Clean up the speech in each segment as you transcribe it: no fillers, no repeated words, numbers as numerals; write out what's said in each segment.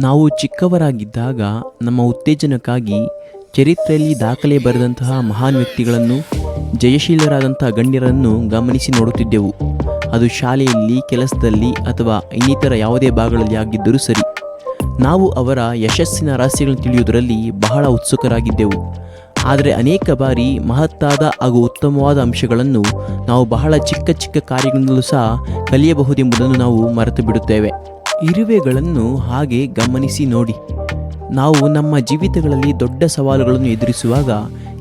ನಾವು ಚಿಕ್ಕವರಾಗಿದ್ದಾಗ ನಮ್ಮ ಉತ್ತೇಜನಕ್ಕಾಗಿ ಚರಿತ್ರೆಯಲ್ಲಿ ದಾಖಲೆ ಬರೆದಂತಹ ಮಹಾನ್ ವ್ಯಕ್ತಿಗಳನ್ನು, ಜಯಶೀಲರಾದಂಥ ಗಣ್ಯರನ್ನು ಗಮನಿಸಿ ನೋಡುತ್ತಿದ್ದೆವು. ಅದು ಶಾಲೆಯಲ್ಲಿ, ಕೆಲಸದಲ್ಲಿ ಅಥವಾ ಇನ್ನಿತರ ಯಾವುದೇ ಭಾಗಗಳಲ್ಲಿ ಆಗಿದ್ದರೂ ಸರಿ. ನಾವು ಅವರ ಯಶಸ್ಸಿನ ರಹಸ್ಯಗಳನ್ನು ತಿಳಿಯುವುದರಲ್ಲಿ ಬಹಳ ಉತ್ಸುಕರಾಗಿದ್ದೆವು. ಆದರೆ ಅನೇಕ ಬಾರಿ ಮಹತ್ತಾದ ಹಾಗೂ ಉತ್ತಮವಾದ ಅಂಶಗಳನ್ನು ನಾವು ಬಹಳ ಚಿಕ್ಕ ಚಿಕ್ಕ ಕಾರ್ಯಗಳಿಂದಲೂ ಸಹ ಕಲಿಯಬಹುದೆಂಬುದನ್ನು ನಾವು ಮರೆತು ಬಿಡುತ್ತೇವೆ. ಇರುವೆಗಳನ್ನು ಹಾಗೆ ಗಮನಿಸಿ ನೋಡಿ. ನಾವು ನಮ್ಮ ಜೀವಿತಗಳಲ್ಲಿ ದೊಡ್ಡ ಸವಾಲುಗಳನ್ನು ಎದುರಿಸುವಾಗ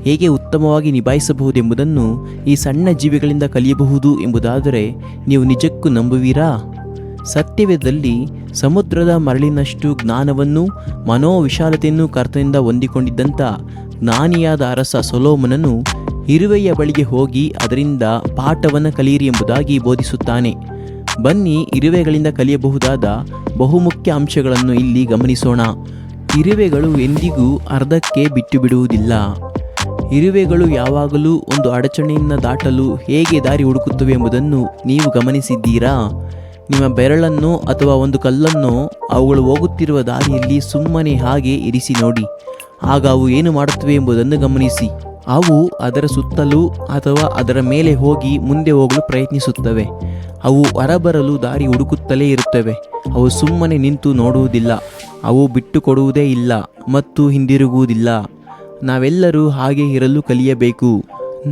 ಹೇಗೆ ಉತ್ತಮವಾಗಿ ನಿಭಾಯಿಸಬಹುದೆಂಬುದನ್ನು ಈ ಸಣ್ಣ ಜೀವಿಗಳಿಂದ ಕಲಿಯಬಹುದು ಎಂಬುದಾದರೆ ನೀವು ನಿಜಕ್ಕೂ ನಂಬುವಿರಾ? ಸತ್ಯವೇದದಲ್ಲಿ ಸಮುದ್ರದ ಮರಳಿನಷ್ಟು ಜ್ಞಾನವನ್ನು, ಮನೋವಿಶಾಲತೆಯನ್ನು ಕರ್ತನಿಂದ ಹೊಂದಿಕೊಂಡಿದ್ದಂಥ ಜ್ಞಾನಿಯಾದ ಅರಸ ಸೊಲೊಮೋನನು ಇರುವೆಯ ಬಳಿಗೆ ಹೋಗಿ ಅದರಿಂದ ಪಾಠವನ್ನು ಕಲಿಯಿರಿ ಎಂಬುದಾಗಿ ಬೋಧಿಸುತ್ತಾನೆ. ಬನ್ನಿ, ಇರುವೆಗಳಿಂದ ಕಲಿಯಬಹುದಾದ ಬಹುಮುಖ್ಯ ಅಂಶಗಳನ್ನು ಇಲ್ಲಿ ಗಮನಿಸೋಣ. ಇರುವೆಗಳು ಎಂದಿಗೂ ಅರ್ಧಕ್ಕೆ ಬಿಟ್ಟು ಬಿಡುವುದಿಲ್ಲ. ಇರುವೆಗಳು ಯಾವಾಗಲೂ ಒಂದು ಅಡಚಣೆಯನ್ನು ದಾಟಲು ಹೇಗೆ ದಾರಿ ಹುಡುಕುತ್ತವೆ ಎಂಬುದನ್ನು ನೀವು ಗಮನಿಸಿದ್ದೀರಾ? ನಿಮ್ಮ ಬೆರಳನ್ನು ಅಥವಾ ಒಂದು ಕಲ್ಲನ್ನು ಅವುಗಳು ಹೋಗುತ್ತಿರುವ ದಾರಿಯಲ್ಲಿ ಸುಮ್ಮನೆ ಹಾಗೆ ಇರಿಸಿ ನೋಡಿ. ಆಗ ಅವು ಏನು ಮಾಡುತ್ತವೆ ಎಂಬುದನ್ನು ಗಮನಿಸಿ. ಅವು ಅದರ ಸುತ್ತಲೂ ಅಥವಾ ಅದರ ಮೇಲೆ ಹೋಗಿ ಮುಂದೆ ಹೋಗಲು ಪ್ರಯತ್ನಿಸುತ್ತವೆ. ಅವು ಹೊರಬರಲು ದಾರಿ ಹುಡುಕುತ್ತಲೇ ಇರುತ್ತವೆ. ಅವು ಸುಮ್ಮನೆ ನಿಂತು ನೋಡುವುದಿಲ್ಲ. ಅವು ಬಿಟ್ಟು ಕೊಡುವುದೇ ಇಲ್ಲ ಮತ್ತು ಹಿಂದಿರುಗುವುದಿಲ್ಲ. ನಾವೆಲ್ಲರೂ ಹಾಗೆ ಇರಲು ಕಲಿಯಬೇಕು.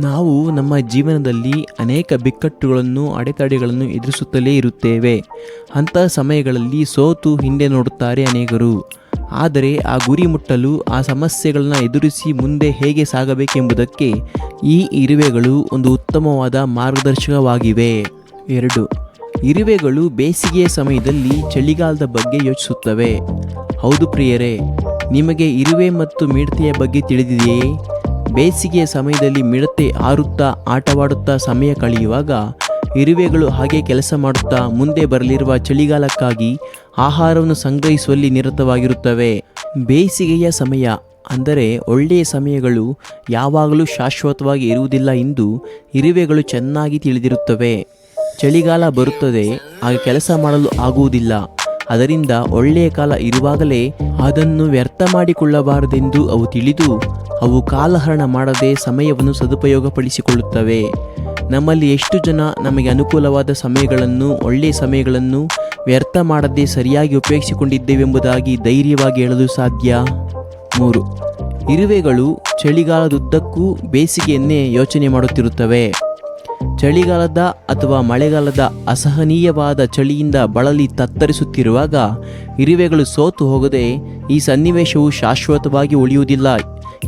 ನಾವು ನಮ್ಮ ಜೀವನದಲ್ಲಿ ಅನೇಕ ಬಿಕ್ಕಟ್ಟುಗಳನ್ನು, ಅಡೆತಡೆಗಳನ್ನು ಎದುರಿಸುತ್ತಲೇ ಇರುತ್ತೇವೆ. ಅಂತಹ ಸಮಯಗಳಲ್ಲಿ ಸೋತು ಹಿಂದೆ ನೋಡುತ್ತಾರೆ ಅನೇಕರು. ಆದರೆ ಆ ಗುರಿ ಮುಟ್ಟಲು, ಆ ಸಮಸ್ಯೆಗಳನ್ನು ಎದುರಿಸಿ ಮುಂದೆ ಹೇಗೆ ಸಾಗಬೇಕೆಂಬುದಕ್ಕೆ ಈ ಇರುವೆಗಳು ಒಂದು ಉತ್ತಮವಾದ ಮಾರ್ಗದರ್ಶಕವಾಗಿವೆ. 2. ಇರುವೆಗಳು ಬೇಸಿಗೆಯ ಸಮಯದಲ್ಲಿ ಚಳಿಗಾಲದ ಬಗ್ಗೆ ಯೋಚಿಸುತ್ತವೆ. ಹೌದು ಪ್ರಿಯರೇ, ನಿಮಗೆ ಇರುವೆ ಮತ್ತು ಮಿಡತೆಯ ಬಗ್ಗೆ ತಿಳಿದಿದೆಯೇ? ಬೇಸಿಗೆಯ ಸಮಯದಲ್ಲಿ ಮಿಡತೆ ಹಾರುತ್ತಾ ಆಟವಾಡುತ್ತಾ ಸಮಯ ಕಳೆಯುವಾಗ ಇರುವೆಗಳು ಹಾಗೆ ಕೆಲಸ ಮಾಡುತ್ತಾ ಮುಂದೆ ಬರಲಿರುವ ಚಳಿಗಾಲಕ್ಕಾಗಿ ಆಹಾರವನ್ನು ಸಂಗ್ರಹಿಸುವಲ್ಲಿ ನಿರತವಾಗಿರುತ್ತವೆ. ಬೇಸಿಗೆಯ ಸಮಯ ಅಂದರೆ ಒಳ್ಳೆಯ ಸಮಯಗಳು ಯಾವಾಗಲೂ ಶಾಶ್ವತವಾಗಿ ಇರುವುದಿಲ್ಲ ಎಂದು ಇರುವೆಗಳು ಚೆನ್ನಾಗಿ ತಿಳಿದಿರುತ್ತವೆ. ಚಳಿಗಾಲ ಬರುತ್ತದೆ, ಆಗ ಕೆಲಸ ಮಾಡಲು ಆಗುವುದಿಲ್ಲ. ಅದರಿಂದ ಒಳ್ಳೆಯ ಕಾಲ ಇರುವಾಗಲೇ ಅದನ್ನು ವ್ಯರ್ಥ ಮಾಡಿಕೊಳ್ಳಬಾರದೆಂದು ಅವು ತಿಳಿದು ಅವು ಕಾಲಹರಣ ಮಾಡದೆ ಸಮಯವನ್ನು ಸದುಪಯೋಗಪಡಿಸಿಕೊಳ್ಳುತ್ತವೆ. ನಮ್ಮಲ್ಲಿ ಎಷ್ಟು ಜನ ನಮಗೆ ಅನುಕೂಲವಾದ ಸಮಯಗಳನ್ನು, ಒಳ್ಳೆಯ ಸಮಯಗಳನ್ನು ವ್ಯರ್ಥ ಮಾಡದೆ ಸರಿಯಾಗಿ ಉಪಯೋಗಿಸಿಕೊಂಡಿದ್ದೇವೆಂಬುದಾಗಿ ಧೈರ್ಯವಾಗಿ ಹೇಳಲು ಸಾಧ್ಯ? 3. ಇರುವೆಗಳು ಚಳಿಗಾಲದುದ್ದಕ್ಕೂ ಬೇಸಿಗೆಯನ್ನೇ ಯೋಚನೆ ಮಾಡುತ್ತಿರುತ್ತವೆ. ಚಳಿಗಾಲದ ಅಥವಾ ಮಳೆಗಾಲದ ಅಸಹನೀಯವಾದ ಚಳಿಯಿಂದ ಬಳಲಿ ತತ್ತರಿಸುತ್ತಿರುವಾಗ ಇರುವೆಗಳು ಸೋತು ಹೋಗದೆ, ಈ ಸನ್ನಿವೇಶವು ಶಾಶ್ವತವಾಗಿ ಉಳಿಯುವುದಿಲ್ಲ,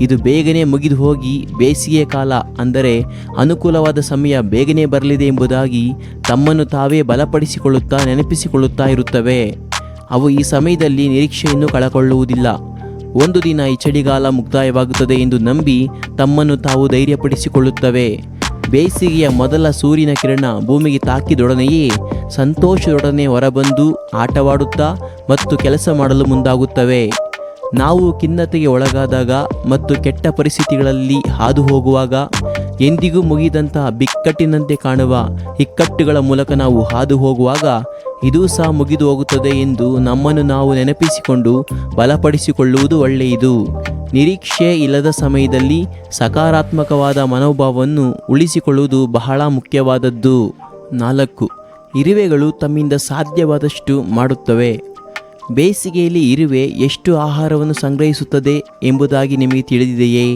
ಇದು ಬೇಗನೆ ಮುಗಿದು ಹೋಗಿ ಬೇಸಿಗೆ ಕಾಲ ಅಂದರೆ ಅನುಕೂಲವಾದ ಸಮಯ ಬೇಗನೆ ಬರಲಿದೆ ಎಂಬುದಾಗಿ ತಮ್ಮನ್ನು ತಾವೇ ಬಲಪಡಿಸಿಕೊಳ್ಳುತ್ತಾ ನೆನಪಿಸಿಕೊಳ್ಳುತ್ತಾ ಇರುತ್ತವೆ. ಅವು ಈ ಸಮಯದಲ್ಲಿ ನಿರೀಕ್ಷೆಯನ್ನು ಕಳಕೊಳ್ಳುವುದಿಲ್ಲ. ಒಂದು ದಿನ ಈ ಚಳಿಗಾಲ ಮುಕ್ತಾಯವಾಗುತ್ತದೆ ಎಂದು ನಂಬಿ ತಮ್ಮನ್ನು ತಾವು ಧೈರ್ಯಪಡಿಸಿಕೊಳ್ಳುತ್ತವೆ. ಬೇಸಿಗೆಯ ಮೊದಲ ಸೂರ್ಯನ ಕಿರಣ ಭೂಮಿಗೆ ತಾಕಿದೊಡನೆಯೇ ಸಂತೋಷದೊಡನೆ ಹೊರಬಂದು ಆಟವಾಡುತ್ತಾ ಮತ್ತು ಕೆಲಸ ಮಾಡಲು ಮುಂದಾಗುತ್ತವೆ. ನಾವು ಖಿನ್ನತೆಗೆ ಒಳಗಾದಾಗ ಮತ್ತು ಕೆಟ್ಟ ಪರಿಸ್ಥಿತಿಗಳಲ್ಲಿ ಹಾದು ಹೋಗುವಾಗ ಎಂದಿಗೂ ಮುಗಿದಂತಹ ಬಿಕ್ಕಟ್ಟಿನಂತೆ ಕಾಣುವ ಇಕ್ಕಟ್ಟುಗಳ ಮೂಲಕ ನಾವು ಹಾದು ಹೋಗುವಾಗ ಇದೂ ಸಹ ಮುಗಿದು ಹೋಗುತ್ತದೆ ಎಂದು ನಮ್ಮನ್ನು ನಾವು ನೆನಪಿಸಿಕೊಂಡು ಬಲಪಡಿಸಿಕೊಳ್ಳುವುದು ಒಳ್ಳೆಯದು. ನಿರೀಕ್ಷೆ ಇಲ್ಲದ ಸಮಯದಲ್ಲಿ ಸಕಾರಾತ್ಮಕವಾದ ಮನೋಭಾವವನ್ನು ಉಳಿಸಿಕೊಳ್ಳುವುದು ಬಹಳ ಮುಖ್ಯವಾದದ್ದು. 4. ಇರುವೆಗಳು ತಮ್ಮಿಂದ ಸಾಧ್ಯವಾದಷ್ಟು ಮಾಡುತ್ತವೆ. ಬೇಸಿಗೆಯಲ್ಲಿ ಇರುವೆ ಎಷ್ಟು ಆಹಾರವನ್ನು ಸಂಗ್ರಹಿಸುತ್ತದೆ ಎಂಬುದಾಗಿ ನಿಮಗೆ ತಿಳಿದಿದೆಯೇ?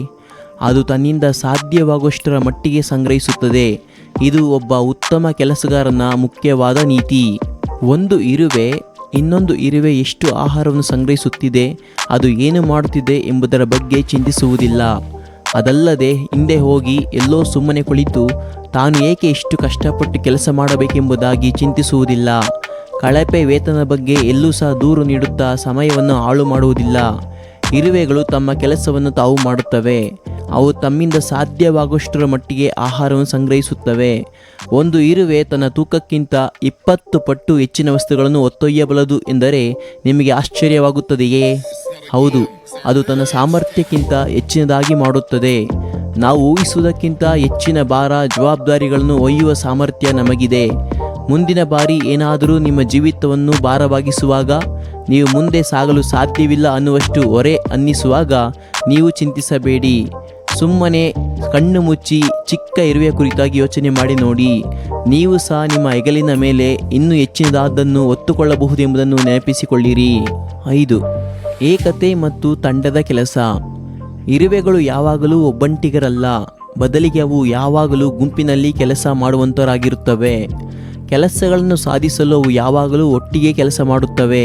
ಅದು ತನ್ನಿಂದ ಸಾಧ್ಯವಾಗುವಷ್ಟರ ಮಟ್ಟಿಗೆ ಸಂಗ್ರಹಿಸುತ್ತದೆ. ಇದು ಒಬ್ಬ ಉತ್ತಮ ಕೆಲಸಗಾರನ ಮುಖ್ಯವಾದ ನೀತಿ. ಒಂದು ಇರುವೆ ಇನ್ನೊಂದು ಇರುವೆ ಎಷ್ಟು ಆಹಾರವನ್ನು ಸಂಗ್ರಹಿಸುತ್ತಿದೆ, ಅದು ಏನು ಮಾಡುತ್ತಿದೆ ಎಂಬುದರ ಬಗ್ಗೆ ಚಿಂತಿಸುವುದಿಲ್ಲ. ಅದಲ್ಲದೆ ಹಿಂದೆ ಹೋಗಿ ಎಲ್ಲೋ ಸುಮ್ಮನೆ ಕುಳಿತು ತಾನು ಏಕೆ ಇಷ್ಟು ಕಷ್ಟಪಟ್ಟು ಕೆಲಸ ಮಾಡಬೇಕೆಂಬುದಾಗಿ ಚಿಂತಿಸುವುದಿಲ್ಲ. ಕಳಪೆ ವೇತನದ ಬಗ್ಗೆ ಎಲ್ಲೂ ಸಹ ದೂರು ನೀಡುತ್ತಾ ಸಮಯವನ್ನು ಹಾಳು ಮಾಡುವುದಿಲ್ಲ. ಇರುವೆಗಳು ತಮ್ಮ ಕೆಲಸವನ್ನು ತಾವು ಮಾಡುತ್ತವೆ. ಅವು ತಮ್ಮಿಂದ ಸಾಧ್ಯವಾಗುವಷ್ಟರ ಮಟ್ಟಿಗೆ ಆಹಾರವನ್ನು ಸಂಗ್ರಹಿಸುತ್ತವೆ. ಒಂದು ಇರುವೆ ತನ್ನ ತೂಕಕ್ಕಿಂತ 20 ಪಟ್ಟು ಹೆಚ್ಚಿನ ವಸ್ತುಗಳನ್ನು ಹೊತ್ತೊಯ್ಯಬಲ್ಲದು ಎಂದರೆ ನಿಮಗೆ ಆಶ್ಚರ್ಯವಾಗುತ್ತದೆಯೇ? ಹೌದು, ಅದು ತನ್ನ ಸಾಮರ್ಥ್ಯಕ್ಕಿಂತ ಹೆಚ್ಚಿನದಾಗಿ ಮಾಡುತ್ತದೆ. ನಾವು ಊಹಿಸುವುದಕ್ಕಿಂತ ಹೆಚ್ಚಿನ ಭಾರ, ಜವಾಬ್ದಾರಿಗಳನ್ನು ಒಯ್ಯುವ ಸಾಮರ್ಥ್ಯ ನಮಗಿದೆ. ಮುಂದಿನ ಬಾರಿ ಏನಾದರೂ ನಿಮ್ಮ ಜೀವಿತವನ್ನು ಭಾರವಾಗಿಸುವಾಗ ನೀವು ಮುಂದೆ ಸಾಗಲು ಸಾಧ್ಯವಿಲ್ಲ ಅನ್ನುವಷ್ಟು ಹೊರೆ ಅನ್ನಿಸುವಾಗ ನೀವು ಚಿಂತಿಸಬೇಡಿ. ಸುಮ್ಮನೆ ಕಣ್ಣು ಮುಚ್ಚಿ ಚಿಕ್ಕ ಇರುವೆಯ ಕುರಿತಾಗಿ ಯೋಚನೆ ಮಾಡಿ ನೋಡಿ. ನೀವು ಸಹ ನಿಮ್ಮ ಹೆಗಲಿನ ಮೇಲೆ ಇನ್ನೂ ಹೆಚ್ಚಿನದಾದನ್ನು ಹೊತ್ತುಕೊಳ್ಳಬಹುದೆಂಬುದನ್ನು ನೆನಪಿಸಿಕೊಳ್ಳಿರಿ. 5. ಏಕತೆ ಮತ್ತು ತಂಡದ ಕೆಲಸ. ಇರುವೆಗಳು ಯಾವಾಗಲೂ ಒಬ್ಬಂಟಿಗರಲ್ಲ, ಬದಲಿಗೆ ಅವು ಯಾವಾಗಲೂ ಗುಂಪಿನಲ್ಲಿ ಕೆಲಸ ಮಾಡುವಂತರಾಗಿರುತ್ತವೆ. ಕೆಲಸಗಳನ್ನು ಸಾಧಿಸಲು ಅವು ಯಾವಾಗಲೂ ಒಟ್ಟಿಗೆ ಕೆಲಸ ಮಾಡುತ್ತವೆ.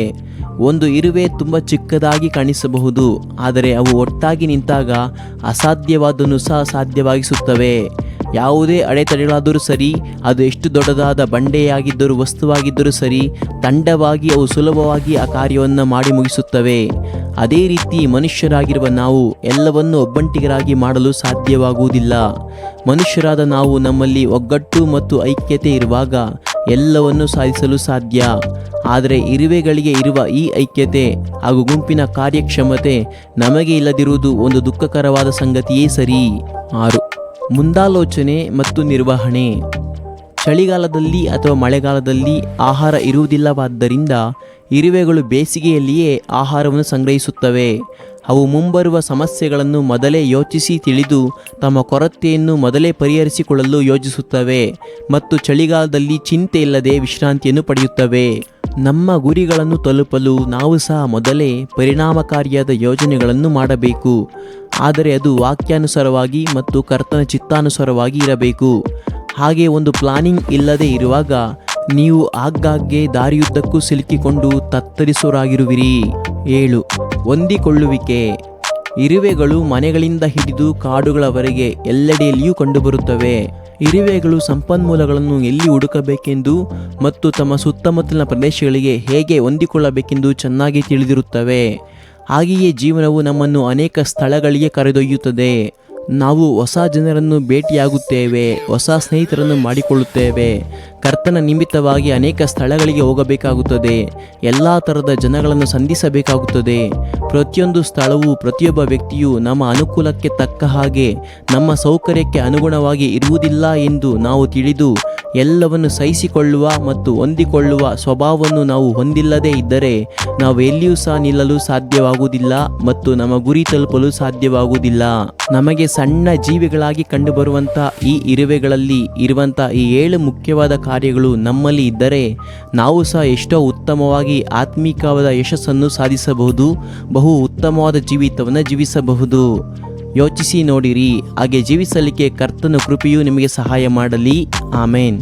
ಒಂದು ಇರುವೆ ತುಂಬ ಚಿಕ್ಕದಾಗಿ ಕಾಣಿಸಬಹುದು, ಆದರೆ ಅವು ಒಟ್ಟಾಗಿ ನಿಂತಾಗ ಅಸಾಧ್ಯವಾದನ್ನು ಸಹ ಸಾಧ್ಯವಾಗಿಸುತ್ತವೆ. ಯಾವುದೇ ಅಡೆತಡೆಗಳಾದರೂ ಸರಿ, ಅದು ಎಷ್ಟು ದೊಡ್ಡದಾದ ಬಂಡೆಯಾಗಿದ್ದರೂ ವಸ್ತುವಾಗಿದ್ದರೂ ಸರಿ, ತಂಡವಾಗಿ ಅವು ಸುಲಭವಾಗಿ ಆ ಕಾರ್ಯವನ್ನು ಮಾಡಿ ಮುಗಿಸುತ್ತವೆ. ಅದೇ ರೀತಿ ಮನುಷ್ಯರಾಗಿರುವ ನಾವು ಎಲ್ಲವನ್ನು ಒಬ್ಬಂಟಿಗರಾಗಿ ಮಾಡಲು ಸಾಧ್ಯವಾಗುವುದಿಲ್ಲ. ಮನುಷ್ಯರಾದ ನಾವು ನಮ್ಮಲ್ಲಿ ಒಗ್ಗಟ್ಟು ಮತ್ತು ಐಕ್ಯತೆ ಇರುವಾಗ ಎಲ್ಲವನ್ನು ಸಾಧಿಸಲು ಸಾಧ್ಯ. ಆದರೆ ಇರುವೆಗಳಿಗೆ ಇರುವ ಈ ಐಕ್ಯತೆ ಹಾಗೂ ಗುಂಪಿನ ಕಾರ್ಯಕ್ಷಮತೆ ನಮಗೆ ಇಲ್ಲದಿರುವುದು ಒಂದು ದುಃಖಕರವಾದ ಸಂಗತಿಯೇ ಸರಿ. 6. ಮುಂದಾಲೋಚನೆ ಮತ್ತು ನಿರ್ವಹಣೆ. ಚಳಿಗಾಲದಲ್ಲಿ ಅಥವಾ ಮಳೆಗಾಲದಲ್ಲಿ ಆಹಾರ ಇರುವುದಿಲ್ಲವಾದ್ದರಿಂದ ಇರುವೆಗಳು ಬೇಸಿಗೆಯಲ್ಲಿಯೇ ಆಹಾರವನ್ನು ಸಂಗ್ರಹಿಸುತ್ತವೆ. ಅವು ಮುಂಬರುವ ಸಮಸ್ಯೆಗಳನ್ನು ಮೊದಲೇ ಯೋಚಿಸಿ ತಿಳಿದು ತಮ್ಮ ಕೊರತೆಯನ್ನು ಮೊದಲೇ ಪರಿಹರಿಸಿಕೊಳ್ಳಲು ಯೋಜಿಸುತ್ತವೆ ಮತ್ತು ಚಳಿಗಾಲದಲ್ಲಿ ಚಿಂತೆ ಇಲ್ಲದೆ ವಿಶ್ರಾಂತಿಯನ್ನು ಪಡೆಯುತ್ತವೆ. ನಮ್ಮ ಗುರಿಗಳನ್ನು ತಲುಪಲು ನಾವು ಸಹ ಮೊದಲೇ ಪರಿಣಾಮಕಾರಿಯಾದ ಯೋಜನೆಗಳನ್ನು ಮಾಡಬೇಕು. ಆದರೆ ಅದು ವಾಕ್ಯಾನುಸಾರವಾಗಿ ಮತ್ತು ಕರ್ತನ ಚಿತ್ತಾನುಸಾರವಾಗಿ ಇರಬೇಕು. ಹಾಗೆ ಒಂದು ಪ್ಲಾನಿಂಗ್ ಇಲ್ಲದೆ ಇರುವಾಗ ನೀವು ಆಗಾಗ್ಗೆ ದಾರಿಯುದ್ದಕ್ಕೂ ಸಿಲುಕಿಕೊಂಡು ತತ್ತರಿಸುವರಾಗಿರುವಿರಿ. 7. ಹೊಂದಿಕೊಳ್ಳುವಿಕೆ. ಇರುವೆಗಳು ಮನೆಗಳಿಂದ ಹಿಡಿದು ಕಾಡುಗಳವರೆಗೆ ಎಲ್ಲೆಡೆಯಲ್ಲಿಯೂ ಕಂಡುಬರುತ್ತವೆ. ಇರುವೆಗಳು ಸಂಪನ್ಮೂಲಗಳನ್ನು ಎಲ್ಲಿ ಹುಡುಕಬೇಕೆಂದು ಮತ್ತು ತಮ್ಮ ಸುತ್ತಮುತ್ತಲಿನ ಪ್ರದೇಶಗಳಿಗೆ ಹೇಗೆ ಹೊಂದಿಕೊಳ್ಳಬೇಕೆಂದು ಚೆನ್ನಾಗಿ ತಿಳಿದಿರುತ್ತವೆ. ಹಾಗೆಯೇ ಜೀವನವು ನಮ್ಮನ್ನು ಅನೇಕ ಸ್ಥಳಗಳಿಗೆ ಕರೆದೊಯ್ಯುತ್ತದೆ. ನಾವು ಹೊಸ ಜನರನ್ನು ಭೇಟಿಯಾಗುತ್ತೇವೆ, ಹೊಸ ಸ್ನೇಹಿತರನ್ನು ಮಾಡಿಕೊಳ್ಳುತ್ತೇವೆ. ಕರ್ತನ ನಿಮಿತ್ತವಾಗಿ ಅನೇಕ ಸ್ಥಳಗಳಿಗೆ ಹೋಗಬೇಕಾಗುತ್ತದೆ. ಎಲ್ಲ ಥರದ ಜನಗಳನ್ನು ಸಂಧಿಸಬೇಕಾಗುತ್ತದೆ. ಪ್ರತಿಯೊಂದು ಸ್ಥಳವು ಪ್ರತಿಯೊಬ್ಬ ವ್ಯಕ್ತಿಯು ನಮ್ಮ ಅನುಕೂಲಕ್ಕೆ ತಕ್ಕ ಹಾಗೆ ನಮ್ಮ ಸೌಕರ್ಯಕ್ಕೆ ಅನುಗುಣವಾಗಿ ಇರುವುದಿಲ್ಲ ಎಂದು ನಾವು ತಿಳಿದು ಎಲ್ಲವನ್ನು ಸಹಿಸಿಕೊಳ್ಳುವ ಮತ್ತು ಹೊಂದಿಕೊಳ್ಳುವ ಸ್ವಭಾವವನ್ನು ನಾವು ಹೊಂದಿಲ್ಲದೇ ಇದ್ದರೆ ನಾವು ಎಲ್ಲಿಯೂ ಸಹ ನಿಲ್ಲಲು ಸಾಧ್ಯವಾಗುವುದಿಲ್ಲ ಮತ್ತು ನಮ್ಮ ಗುರಿ ತಲುಪಲು ಸಾಧ್ಯವಾಗುವುದಿಲ್ಲ. ನಮಗೆ ಸಣ್ಣ ಜೀವಿಗಳಾಗಿ ಕಂಡುಬರುವಂಥ ಈ ಇರುವೆಗಳಲ್ಲಿ ಇರುವಂಥ ಈ 7 ಮುಖ್ಯವಾದ ಕಾರ್ಯಗಳು ನಮ್ಮಲ್ಲಿ ಇದ್ದರೆ ನಾವು ಸಹ ಎಷ್ಟೋ ಉತ್ತಮವಾಗಿ ಆತ್ಮಿಕವಾದ ಯಶಸ್ಸನ್ನು ಸಾಧಿಸಬಹುದು, ಬಹು ಉತ್ತಮವಾದ ಜೀವಿತವನ್ನು ಜೀವಿಸಬಹುದು. ಯೋಚಿಸಿ ನೋಡಿರಿ. ಹಾಗೆ ಜೀವಿಸಲಿಕ್ಕೆ ಕರ್ತನ ಕೃಪೆಯು ನಿಮಗೆ ಸಹಾಯ ಮಾಡಲಿ. ಆಮೇನ್.